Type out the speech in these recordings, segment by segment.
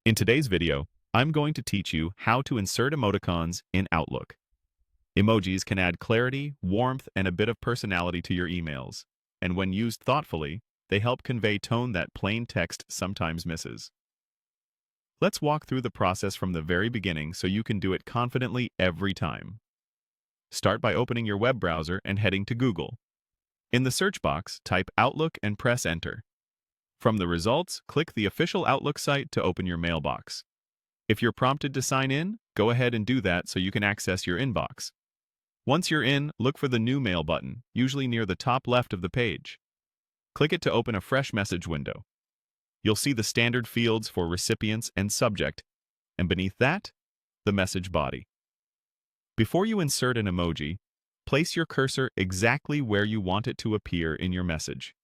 In today's video, I'm going to teach you how to insert emoticons in Outlook. Emojis can add clarity, warmth, and a bit of personality to your emails, and when used thoughtfully, they help convey tone that plain text sometimes misses. Let's walk through the process from the very beginning so you can do it confidently every time. Start by opening your web browser and heading to Google. In the search box, type Outlook and press Enter. From the results, click the official Outlook site to open your mailbox. If you're prompted to sign in, go ahead and do that so you can access your inbox. Once you're in, look for the New Mail button, usually near the top left of the page. Click it to open a fresh message window. You'll see the standard fields for recipients and subject, and beneath that, the message body. Before you insert an emoji, place your cursor exactly where you want it to appear in your message.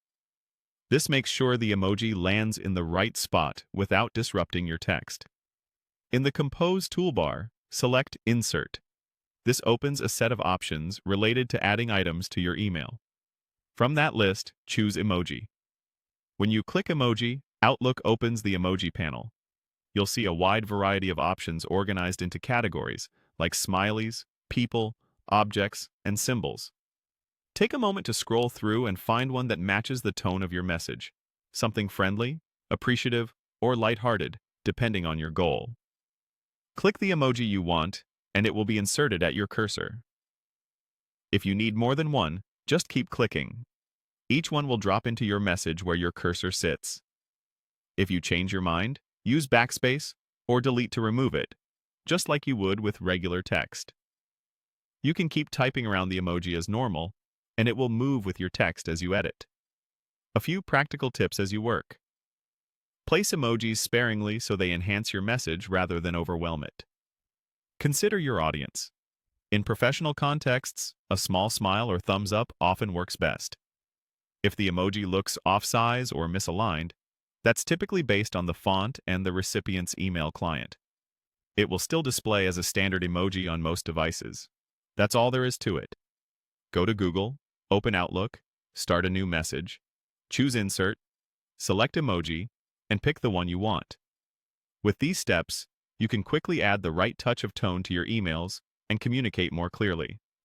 This makes sure the emoji lands in the right spot without disrupting your text. In the Compose toolbar, select Insert. This opens a set of options related to adding items to your email. From that list, choose Emoji. When you click Emoji, Outlook opens the Emoji panel. You'll see a wide variety of options organized into categories like smileys, people, objects, and symbols. Take a moment to scroll through and find one that matches the tone of your message, something friendly, appreciative, or lighthearted, depending on your goal. Click the emoji you want, and it will be inserted at your cursor. If you need more than one, just keep clicking. Each one will drop into your message where your cursor sits. If you change your mind, use backspace or delete to remove it, just like you would with regular text. You can keep typing around the emoji as normal, and it will move with your text as you edit. A few practical tips as you work. Place emojis sparingly so they enhance your message rather than overwhelm it. Consider your audience. In professional contexts, a small smile or thumbs up often works best. If the emoji looks off-size or misaligned, that's typically based on the font and the recipient's email client. It will still display as a standard emoji on most devices. That's all there is to it. Go to Google, open Outlook, start a new message, choose Insert, select Emoji, and pick the one you want. With these steps, you can quickly add the right touch of tone to your emails and communicate more clearly.